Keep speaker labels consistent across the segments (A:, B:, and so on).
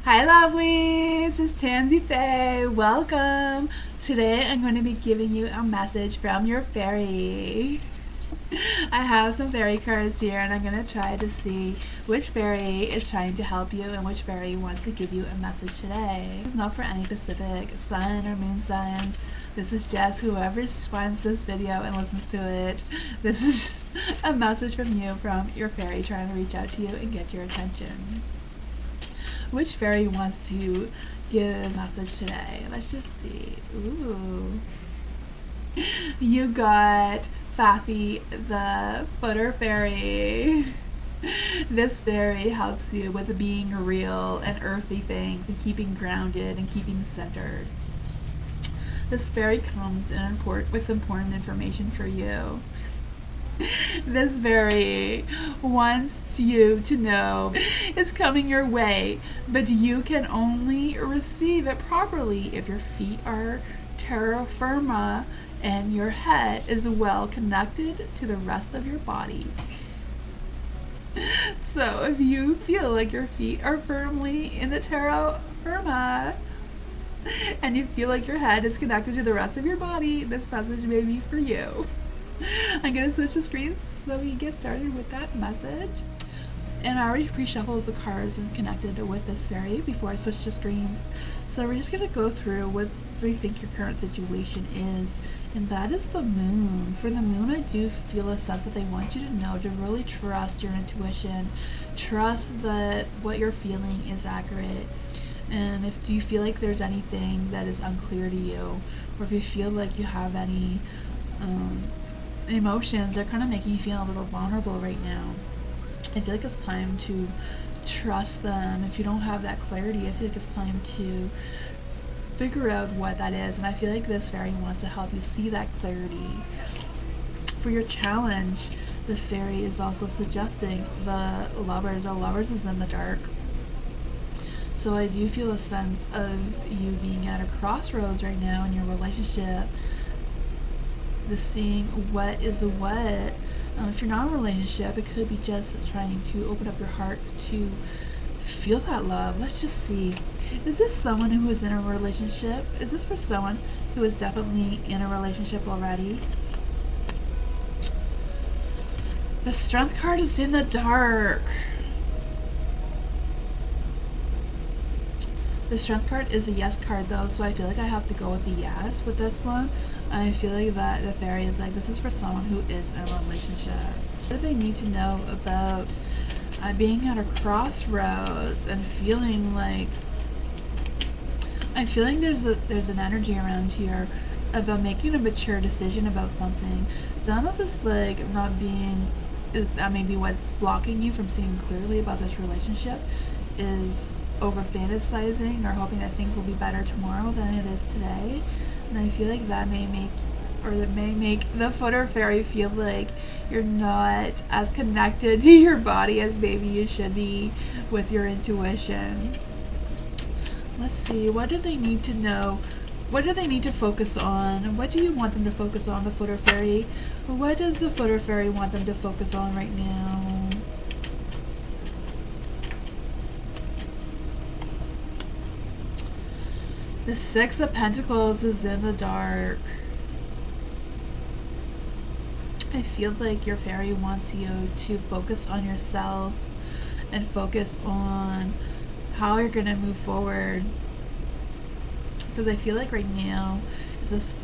A: Hi lovelies, it's Tamsyfae. Welcome. Today I'm going to be giving you a message from your fairy. I have some fairy cards here and I'm going to try to see which fairy is trying to help you and which fairy wants to give you a message today. This is not for any specific sun or moon signs. This is just whoever finds this video and listens to it. This is a message from you, from your fairy, trying to reach out to you and get your attention. Which fairy wants to give a message today? Let's just see. Ooh. You got Faerie, the footer fairy. This fairy helps you with being real and earthly things and keeping grounded and keeping centered. This fairy comes with important information for you. This fairy wants you to know it's coming your way, but you can only receive it properly if your feet are terra firma and your head is well connected to the rest of your body. So if you feel like your feet are firmly in the terra firma and you feel like your head is connected to the rest of your body, this message may be for you. I'm going to switch the screens so we can get started with that message. And I already pre-shuffled the cards and connected with this fairy before I switched the screens. So we're just going to go through what we think your current situation is. And that is the moon. For the moon, I do feel a sense that they want you to know to really trust your intuition. Trust that what you're feeling is accurate. And if you feel like there's anything that is unclear to you, or if you feel like you have any emotions are kind of making you feel a little vulnerable right now, I feel like it's time to trust them. If you don't have that clarity, I feel like it's time to figure out what that is, and I feel like this fairy wants to help you see that clarity. For your challenge, this fairy is also suggesting the lovers. The lovers is in the dark. So I do feel a sense of you being at a crossroads right now in your relationship. The seeing what is what. If you're not in a relationship, it could be just trying to open up your heart to feel that love. Let's just see. Is this someone who is in a relationship? Is this for someone who is definitely in a relationship already? The Strength card is in the dark. The Strength card is a yes card though, so I feel like I have to go with the yes with this one. I feel like that the fairy is like, this is for someone who is in a relationship. What do they need to know about being at a crossroads and feeling like, I'm feeling there's an energy around here about making a mature decision about something. Some of us like not being, that may be what's blocking you from seeing clearly about this relationship, is over fantasizing or hoping that things will be better tomorrow than it is today. And I feel like that may make the footer fairy feel like you're not as connected to your body as maybe you should be with your intuition. Let's see, what do they need to know? What do they need to focus on? What do you want them to focus on, the footer fairy? What does the footer fairy want them to focus on right now? The Six of Pentacles is in the dark. I feel like your fairy wants you to focus on yourself and focus on how you're going to move forward. Because I feel like right now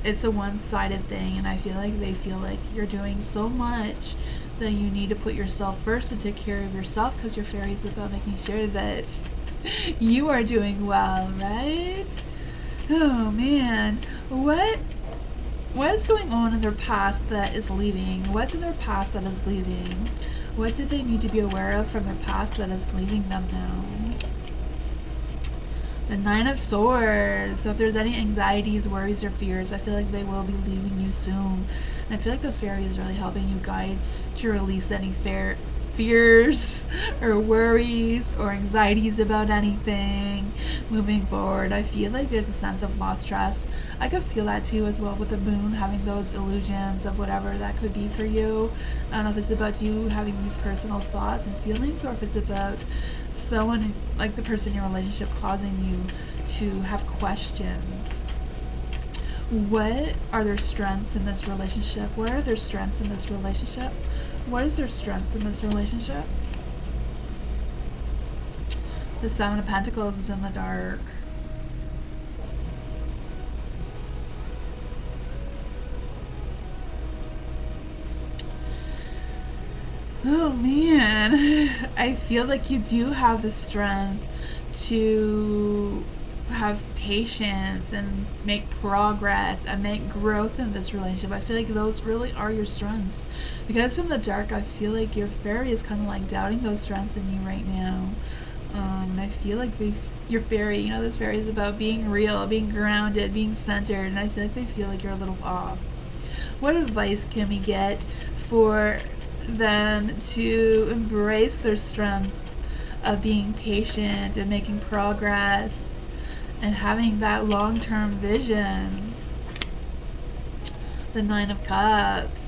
A: it's a one-sided thing, and I feel like they feel like you're doing so much that you need to put yourself first and take care of yourself, because your fairy is about making sure that you are doing well, right? Oh man, what is going on in their past that is leaving? What's in their past that is leaving? What do they need to be aware of from their past that is leaving them now? The Nine of Swords. So if there's any anxieties, worries, or fears, I feel like they will be leaving you soon. And I feel like this fairy is really helping you guide to release any fears or worries or anxieties about anything moving forward. I feel like there's a sense of lost trust. I could feel that too as well with the moon having those illusions of whatever that could be for you. I don't know if it's about you having these personal thoughts and feelings, or if it's about someone, like the person in your relationship, causing you to have questions. What are their strengths in this relationship? What are their strengths in this relationship? What is their strengths in this relationship? The Seven of Pentacles is in the dark. Oh man, I feel like you do have the strength to have patience and make progress and make growth in this relationship. I feel like those really are your strengths. Because in the dark, I feel like your fairy is kind of like doubting those strengths in you right now. And I feel like your fairy, you know, this fairy is about being real, being grounded, being centered, and I feel like they feel like you're a little off. What advice can we get for them to embrace their strengths of being patient and making progress and having that long-term vision? The Nine of Cups.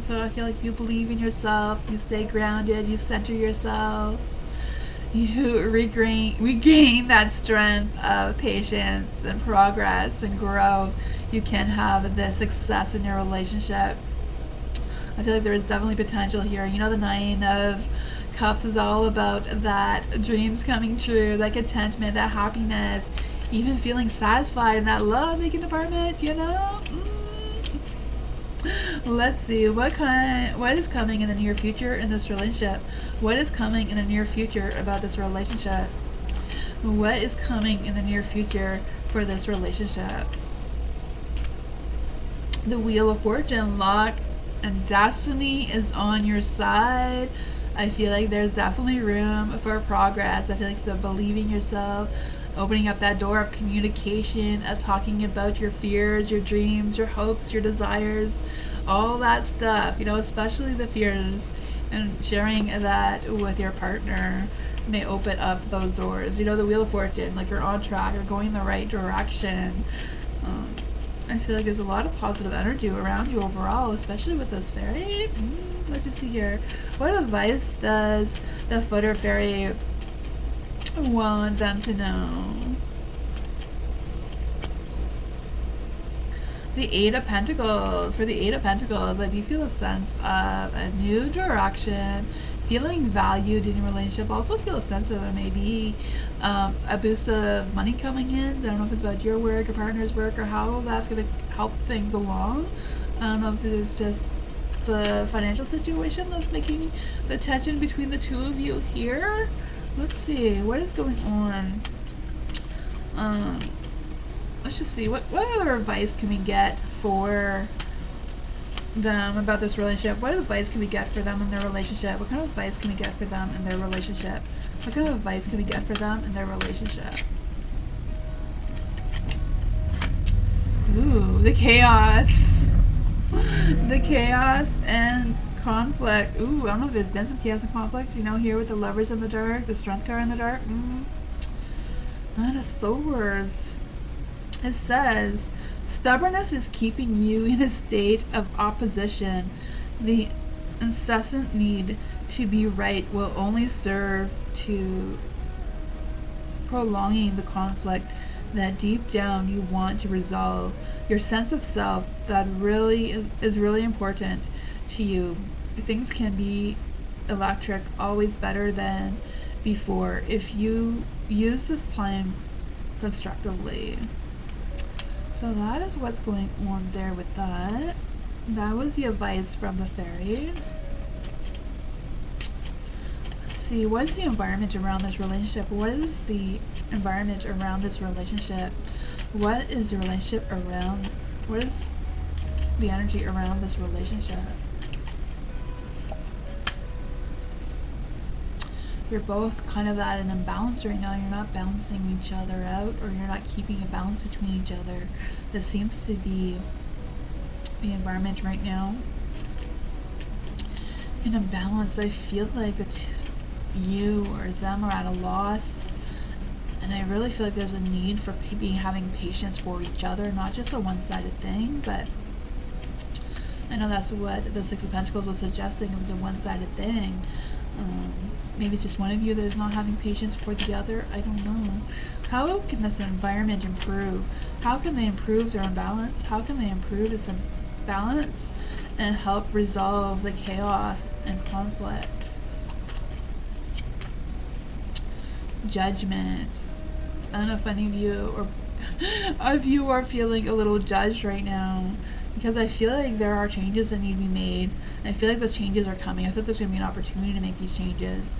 A: So I feel like you believe in yourself, you stay grounded, you center yourself, you regain that strength of patience and progress and growth. You can have the success in your relationship. I feel like there is definitely potential here. You know, the Nine of Cups is all about that dreams coming true, that contentment, that happiness, even feeling satisfied in that love-making department, you know? Let's see, what is coming in the near future in this relationship? What is coming in the near future about this relationship? What is coming in the near future for this relationship? The Wheel of Fortune, luck and destiny is on your side. I feel like there's definitely room for progress. I feel like it's about believing yourself, opening up that door of communication, of talking about your fears, your dreams, your hopes, your desires, all that stuff, you know, especially the fears, and sharing that with your partner may open up those doors. You know, the Wheel of Fortune, like you're on track, you're going the right direction. I feel like there's a lot of positive energy around you overall, especially with this fairy. Let's just see here. What advice does the Footer Fairy want them to know? The Eight of Pentacles. For the Eight of Pentacles, I do feel a sense of a new direction, feeling valued in your relationship. Also feel a sense that there may be a boost of money coming in. I don't know if it's about your work, your partner's work, or how that's going to help things along. I don't know if it's just the financial situation that's making the tension between the two of you here. Let's see, what is going on? Let's just see, what other advice can we get for them about this relationship? What advice can we get for them in their relationship? What kind of advice can we get for them in their relationship? What kind of advice can we get for them in their relationship? Ooh, the chaos. The chaos and conflict. Ooh, I don't know if there's been some chaos and conflict, you know, here with the Lovers in the dark, the Strength card in the dark. Nine of Swords. It says, stubbornness is keeping you in a state of opposition. The incessant need to be right will only serve to prolonging the conflict that deep down you want to resolve. Your sense of self that really is really important to you. Things can be electric, always better than before if you use this time constructively. So that is what's going on there with that. That was the advice from the fairy. Let's see, what is the environment around this relationship? What is the environment around this relationship? What is the relationship around? What is the energy around this relationship? You're both kind of at an imbalance right now. You're not balancing each other out, or you're not keeping a balance between each other. This seems to be the environment right now. In a balance, I feel like you or them are at a loss, and I really feel like there's a need for having patience for each other, not just a one-sided thing. But I know that's what the Six of Pentacles was suggesting. It was a one-sided thing. Maybe it's just one of you that is not having patience for the other. I don't know. How can this environment improve? How can they improve their imbalance? How can they improve this imbalance and help resolve the chaos and conflict? Judgment. I don't know if any of you or if you are feeling a little judged right now, because I feel like there are changes that need to be made. I feel like the changes are coming. I feel like there's going to be an opportunity to make these changes.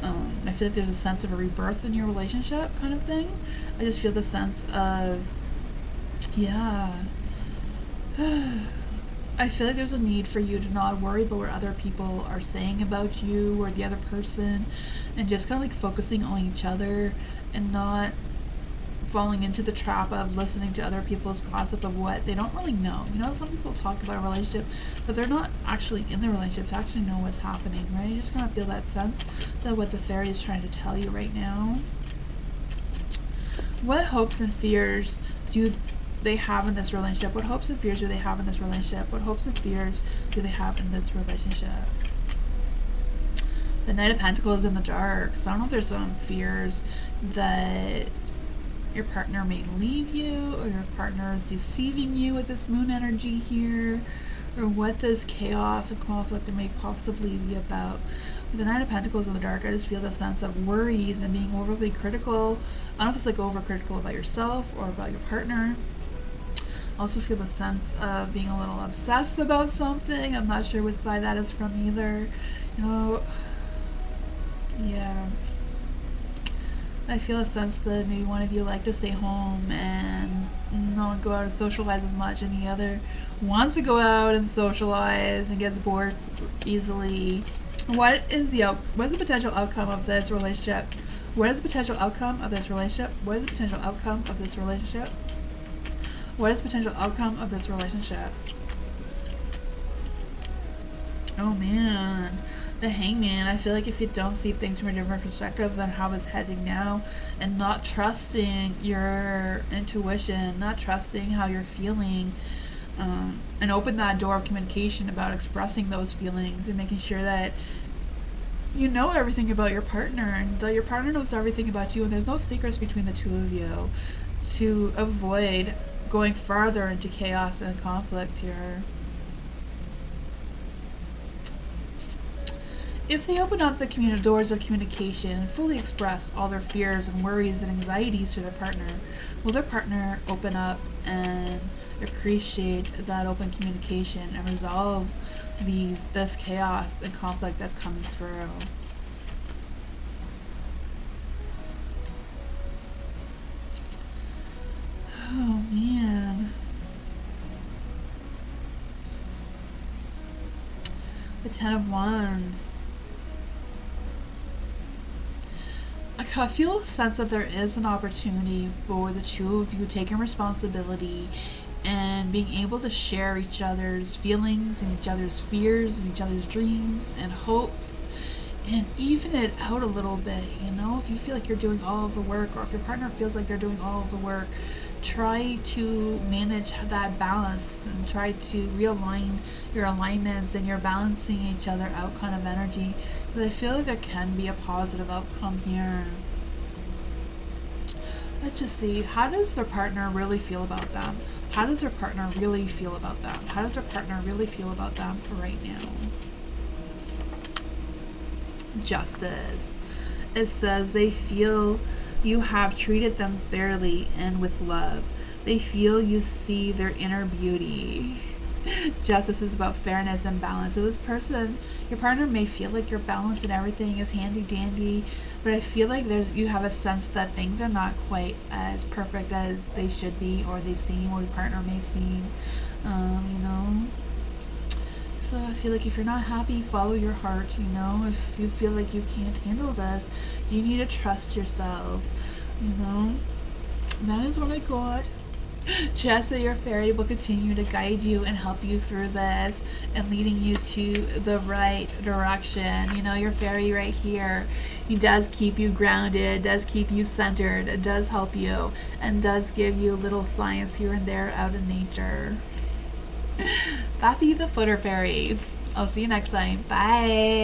A: I feel like there's a sense of a rebirth in your relationship kind of thing. I just feel the sense of, yeah. I feel like there's a need for you to not worry about what other people are saying about you or the other person, and just kind of like focusing on each other and not falling into the trap of listening to other people's gossip of what they don't really know. You know, some people talk about a relationship, but they're not actually in the relationship to actually know what's happening, right? You just kind of feel that sense that what the fairy is trying to tell you right now. What hopes and fears do they have in this relationship? What hopes and fears do they have in this relationship? What hopes and fears do they have in this relationship? The Knight of Pentacles in the dark. So I don't know if there's some fears that your partner may leave you, or your partner is deceiving you with this moon energy here, or what this chaos and conflict may possibly be about. With the Knight of Pentacles in the dark, I just feel the sense of worries and being overly critical. I don't know if it's like overcritical about yourself or about your partner. I also feel the sense of being a little obsessed about something. I'm not sure which side that is from either. You know, yeah. I feel a sense that maybe one of you like to stay home and not go out and socialize as much, and the other wants to go out and socialize and gets bored easily. What is the potential outcome of this relationship? What is the potential outcome of this relationship? What is the potential outcome of this relationship? What is the potential outcome of this relationship? Oh man. The Hangman. I feel like if you don't see things from a different perspective than how it's heading now, and not trusting your intuition, not trusting how you're feeling, and open that door of communication about expressing those feelings and making sure that you know everything about your partner and that your partner knows everything about you, and there's no secrets between the two of you, to avoid going farther into chaos and conflict here. If they open up the doors of communication and fully express all their fears and worries and anxieties to their partner, will their partner open up and appreciate that open communication and resolve this chaos and conflict that's coming through? Oh man. The Ten of Wands. I feel a sense that there is an opportunity for the two of you taking responsibility and being able to share each other's feelings and each other's fears and each other's dreams and hopes, and even it out a little bit. You know, if you feel like you're doing all of the work, or if your partner feels like they're doing all of the work, try to manage that balance and try to realign your alignments and your balancing each other out kind of energy, because I feel like there can be a positive outcome here. Let's just see, how does their partner really feel about them? How does their partner really feel about them? How does their partner really feel about them right now? Justice. It says they feel you have treated them fairly and with love. They feel you see their inner beauty. Justice is about fairness and balance. So this person, your partner, may feel like you're balanced and everything is handy dandy, but I feel like you have a sense that things are not quite as perfect as they should be, or they seem, or your partner may seem. You know. So I feel like if you're not happy, follow your heart. You know, if you feel like you can't handle this, you need to trust yourself. You know, that is what I got. Trust that your fairy will continue to guide you and help you through this and leading you to the right direction. You know, your fairy right here, he does keep you grounded, does keep you centered, does help you, and does give you little signs here and there out in nature. Buffy the Footer Fairy. I'll see you next time. Bye.